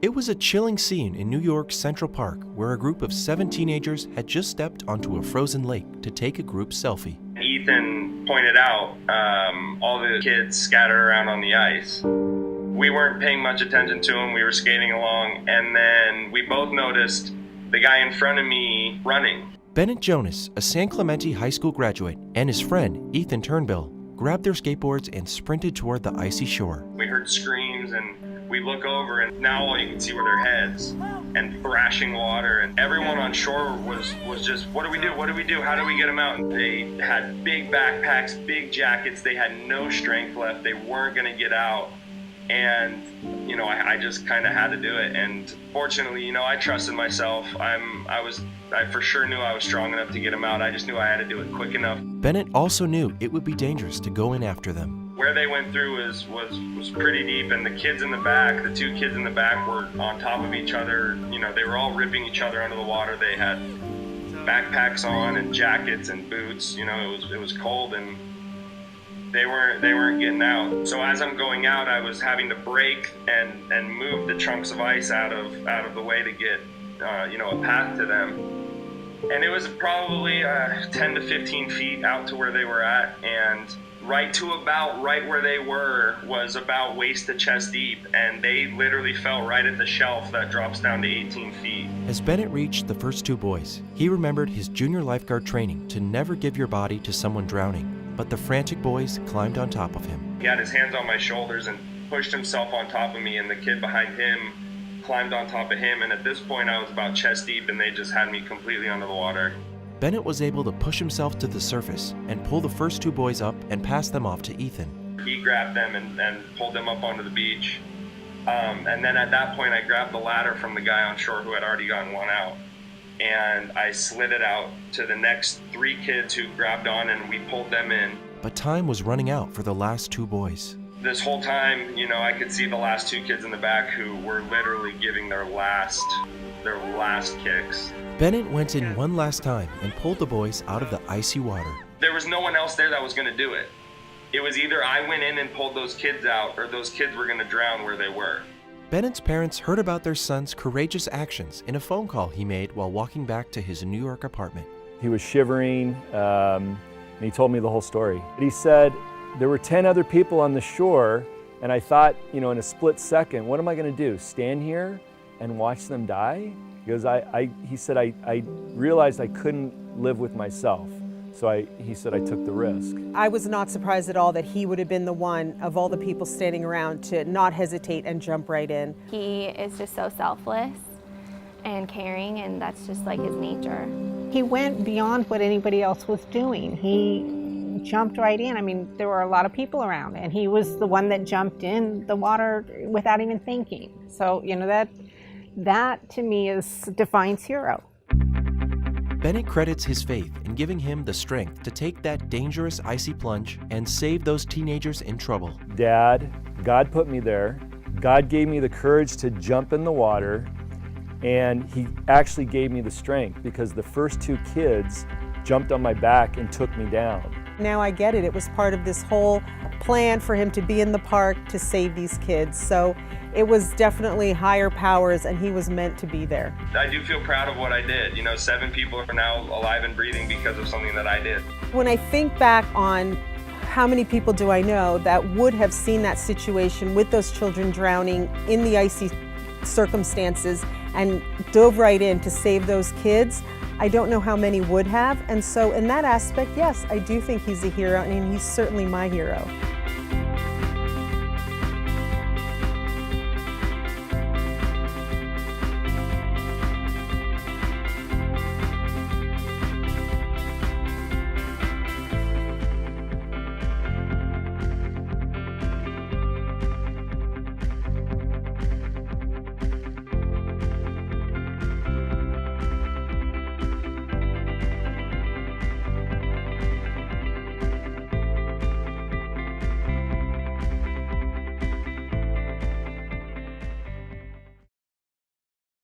It was a chilling scene in New York's Central Park where a group of 7 teenagers had just stepped onto a frozen lake to take a group selfie. Ethan pointed out all the kids scattered around on the ice. We weren't paying much attention to them. We were skating along, and then we both noticed the guy in front of me running. Bennett Jonas, a San Clemente High School graduate, and his friend, Ethan Turnbull, grabbed their skateboards and sprinted toward the icy shore. We heard screams, and we look over, and now all you can see were their heads and thrashing water, and everyone on shore was just, what do we do? What do we do? How do we get them out? And they had big backpacks, big jackets. They had no strength left. They weren't going to get out. And, I just kind of had to do it. And fortunately, I trusted myself. I for sure knew I was strong enough to get them out. I just knew I had to do it quick enough. Bennett also knew it would be dangerous to go in after them. Where they went through was pretty deep, and the kids in the back, the 2 kids in the back were on top of each other. They were all ripping each other under the water. They had backpacks on and jackets and boots. It was cold, and they weren't getting out. So as I'm going out, I was having to brake and move the chunks of ice out of the way to get a path to them. And it was probably 10 to 15 feet out to where they were at, and right where they were was about waist to chest deep, and they literally fell right at the shelf that drops down to 18 feet. As Bennett reached the first 2 boys, he remembered his junior lifeguard training to never give your body to someone drowning, but the frantic boys climbed on top of him. He had his hands on my shoulders and pushed himself on top of me, and the kid behind him climbed on top of him, and at this point I was about chest deep, and they just had me completely under the water. Bennett was able to push himself to the surface and pull the first 2 boys up and pass them off to Ethan. He grabbed them and pulled them up onto the beach. And then at that point I grabbed the ladder from the guy on shore who had already gotten one out. And I slid it out to the next 3 kids who grabbed on, and we pulled them in. But time was running out for the last 2 boys. This whole time, I could see the last 2 kids in the back who were literally giving their last kicks. Bennett went in one last time and pulled the boys out of the icy water. There was no one else there that was going to do it. It was either I went in and pulled those kids out, or those kids were going to drown where they were. Bennett's parents heard about their son's courageous actions in a phone call he made while walking back to his New York apartment. He was shivering, and he told me the whole story. He said, there were 10 other people on the shore, and I thought, in a split second, what am I going to do? Stand here and watch them die? Because he said, I realized I couldn't live with myself. So he said I took the risk. I was not surprised at all that he would have been the one of all the people standing around to not hesitate and jump right in. He is just so selfless and caring, and that's just like his nature. He went beyond what anybody else was doing. He jumped right in. I mean, there were a lot of people around, and he was the one that jumped in the water without even thinking. So, that to me defines hero. Bennett credits his faith in giving him the strength to take that dangerous icy plunge and save those teenagers in trouble. Dad, God put me there. God gave me the courage to jump in the water, and he actually gave me the strength because the first 2 kids jumped on my back and took me down. Now I get it. It was part of this whole plan for him to be in the park to save these kids. So it was definitely higher powers, and he was meant to be there. I do feel proud of what I did. 7 people are now alive and breathing because of something that I did. When I think back on how many people do I know that would have seen that situation with those children drowning in the icy circumstances and dove right in to save those kids, I don't know how many would have. And so in that aspect, yes, I do think he's a hero, and he's certainly my hero.